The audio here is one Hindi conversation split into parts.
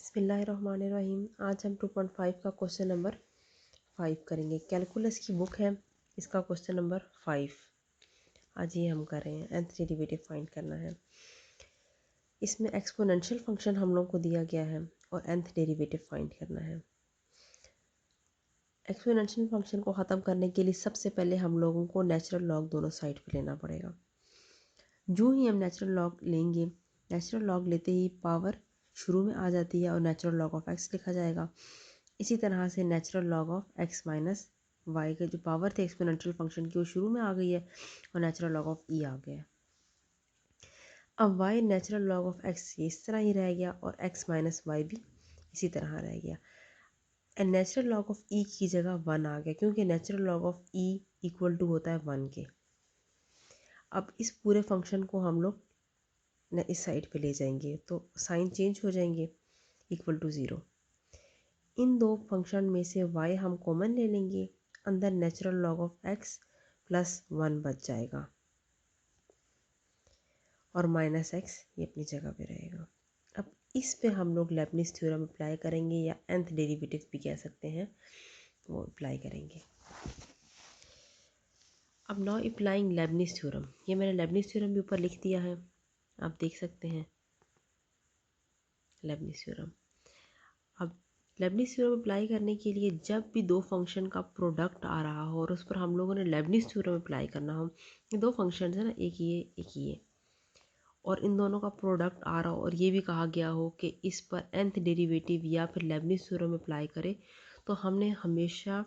बिस्मिल्लाहिर्रहमानिर्रहीम। आज हम 2.5 का क्वेश्चन नंबर 5 करेंगे। कैलकुलस की बुक है, इसका क्वेश्चन नंबर 5 आज ये हम कर रहे हैं। nth डेरिवेटिव फाइंड करना है। इसमें एक्सपोनेंशियल फंक्शन हम लोग को दिया गया है और nth डेरिवेटिव फाइंड करना है। एक्सपोनेंशियल फंक्शन को ख़त्म करने के लिए सबसे पहले हम लोगों को नेचुरल लॉग दोनों साइड पे लेना पड़ेगा। जो ही हम नेचुरल लॉग लेंगे, नेचुरल लॉग लेते ही पावर शुरू में आ जाती है और नेचुरल लॉग ऑफ एक्स लिखा जाएगा। इसी तरह से natural log of x minus y के जो पावर थे एक्सपोनेंशियल फंक्शन की वो शुरू में आ गई है और नेचुरल लॉग ऑफ ई आ गया है। अब y natural log of x इस तरह ही रह गया और एक्स माइनस वाई भी इसी तरह रह गया। And natural log of e की जगह 1 आ गया क्योंकि natural log of e equal to होता है 1 के। अब इस पूरे फंक्शन को हम लोग इस साइड पे ले जाएंगे तो साइन चेंज हो जाएंगे, इक्वल टू 0। इन दो फंक्शन में से y हम कॉमन ले लेंगे, अंदर natural log of x plus 1 बच जाएगा और माइनस x ये अपनी जगह पे रहेगा। अब इस पे हम लोग लेबनिज़ थ्योरम अप्लाई करेंगे या nth डेरिवेटिव भी कह सकते हैं, वो अप्लाई करेंगे। अब नाउ अप्लाइंग लेबनिज़ थ्योरम, ये मैंने लेबनिज़ थ्योरम भी ऊपर लिख दिया है, आप देख सकते हैं लेबनिज़ थ्योरम। अब लेबनिज़ थ्योरम अप्लाई करने के लिए जब भी दो फंक्शन का प्रोडक्ट आ रहा हो और उस पर हम लोगों ने लेबनिज़ थ्योरम अप्लाई करना हो, ये दो फंक्शन है ना, एक ये और इन दोनों का प्रोडक्ट आ रहा हो और ये भी कहा गया हो कि इस पर nth डेरिवेटिव या फिर लेबनिज़ थ्योरम अप्लाई करे, तो हमने हमेशा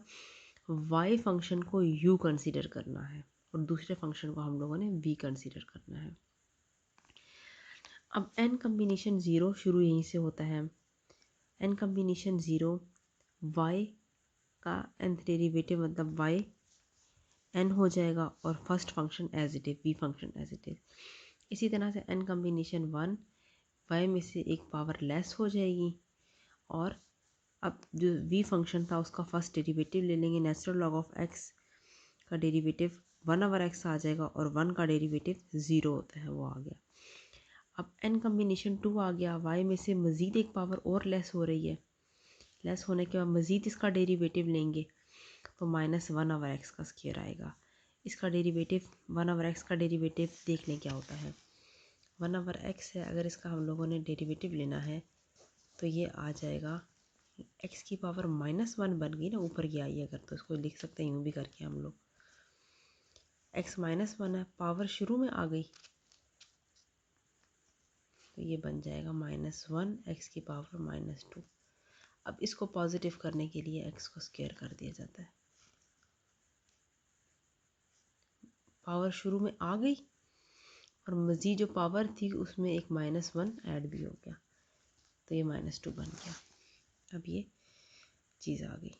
y फंक्शन को u कंसीडर करना है और दूसरे फंक्शन को हम लोगों ने v कंसीडर करना है। अब n कम्बिनेशन 0 शुरू यहीं से होता है। n कम्बिनेशन 0 y का nth डेरिवेटिव मतलब y n हो जाएगा और first function as it is, v function as it is. इसी तरह से n कम्बिनेशन 1 y में से एक पावर लेस हो जाएगी और अब जो v फंक्शन था उसका फर्स्ट डेरिवेटिव ले लेंगे। नेचुरल लॉग ऑफ x का डेरिवेटिव 1/x आ जाएगा और 1 का डेरिवेटिव 0 होता है, वो आ गया। अब n कम्बिनेशन 2 आ गया, y में से मज़ीद एक पावर और लेस हो रही है, लेस होने के बाद मज़ीद इसका डेरिवेटिव लेंगे तो -1/x का स्क्वायर आएगा। इसका डेरिवेटिव 1/x का डेरिवेटिव देख लें क्या होता है। 1/x है, अगर इसका हम लोगों ने डेरिवेटिव लेना है तो ये आ जाएगा x की पावर -1 बन गई ना, ऊपर की आई अगर, तो इसको लिख सकते हैं यूँ भी करके हम लोग। x -1 है, पावर शुरू में आ गई तो ये बन जाएगा -1 x की पावर -2। अब इसको पॉजिटिव करने के लिए x को स्क्वायर कर दिया जाता है। पावर शुरू में आ गई और मज़ीद जो पावर थी उसमें एक -1 ऐड भी हो गया तो ये -2 बन गया। अब ये चीज़ आ गई।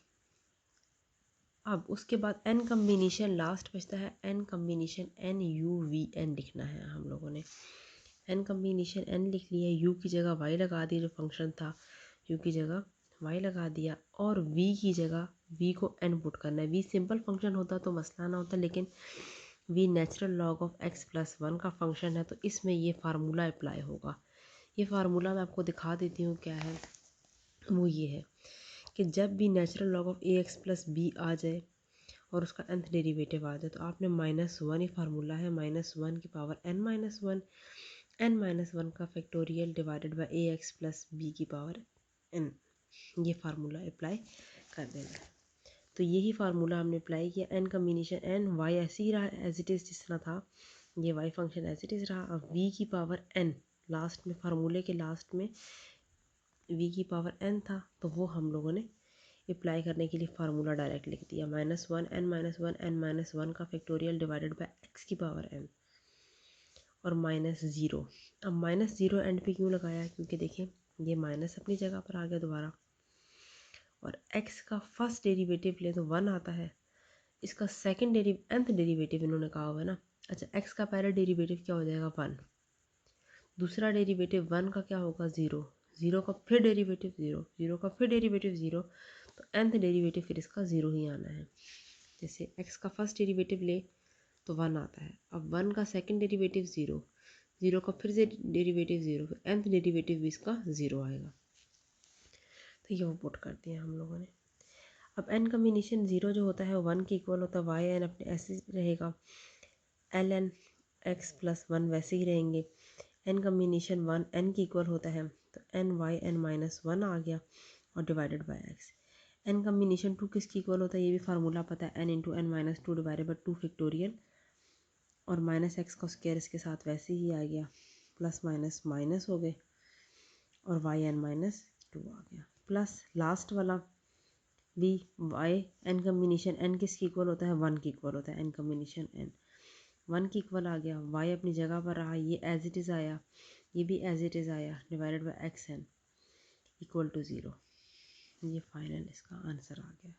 अब उसके बाद n कम्बिनेशन लास्ट बचता है, n combination n u v n लिखना है हम लोगों ने। n कम्बिनेशन n लिख लिया, u की जगह y लगा दी, जो फंक्शन था u की जगह y लगा दिया और v की जगह v को n पुट करना है। v सिंपल फंक्शन होता तो मसला ना होता, लेकिन v natural log of x plus 1 का फंक्शन है तो इसमें ये फार्मूला अप्लाई होगा। ये फार्मूला मैं आपको दिखा देती हूँ क्या है। वो ये है कि जब भी natural log of ax plus b आ जाए और उसका nth डेरिवेटिव आ जाए तो आपने -1 ही फार्मूला है, -1 की पावर n-1 का factorial divided by ax plus b की पावर n, ये फार्मूला अप्लाई कर देना है। तो यही फार्मूला हमने अप्लाई किया। n कम्बिनेशन n y ऐसे ही रहा एज इट इज़ जिस तरह था, ये y function as it is रहा। अब v की पावर n लास्ट में, फार्मूले के लास्ट में v की पावर n था तो वो हम लोगों ने अप्लाई करने के लिए फार्मूला डायरेक्ट लिख दिया, -1 n-1 का फैक्टोरियल डिवाइडेड बाय x की पावर n और -0। अब -0 एंड पे क्यों लगाया, क्योंकि देखिए ये माइनस अपनी जगह पर आ गया दोबारा और x का फर्स्ट डेरिवेटिव ले तो 1 आता है, इसका सेकंड nth डेरिवेटिव इन्होंने कहा हुआ है ना। अच्छा, x का पहला डेरिवेटिव क्या हो जाएगा 1, दूसरा डेरिवेटिव 1 का क्या होगा 0, 0 का फिर डेरिवेटिव 0, 0 का फिर डेरिवेटिव 0, तो nth डेरिवेटिव फिर इसका 0 ही आना है। जैसे x का फर्स्ट डेरिवेटिव ले तो 1 आता है, अब 1 का सेकंड डेरिवेटिव 0, 0 का फिर से डेरिवेटिव 0, फिर nth डेरिवेटिव भी इसका 0 आएगा। तो ये वो पुट कर दिया हम लोगों ने। अब n कम्बिनेशन 0 जो होता है वो 1 के इक्वल होता है, वाई एन अपने ऐसे रहेगा, एल एन एक्स प्लस 1 वैसे ही रहेंगे। n कम्बिनेशन 1 n के इक्वल होता है, तो एन वाई एन माइनस 1 आ गया और divided by x. n combination 2 किसकी इक्वल होता है, ये भी फार्मूला पता है, n into n minus 2 divided by 2 factorial, और माइनस एक्स का स्क्वायर इसके साथ वैसे ही आ गया, प्लस माइनस माइनस हो गए और वाई एन माइनस 2 आ गया, प्लस लास्ट वाला भी वाई एन कम्बिनेशन एन किसकी इक्वल होता है, 1 की इक्वल होता है, एन कम्बिनेशन एन 1 की इक्वल आ गया, वाई अपनी जगह पर रहा, ये एज इट इज़ आया, ये भी एज इट इज़ आया, divided by x n equal to 0। ये फाइनल इसका आंसर आ गया।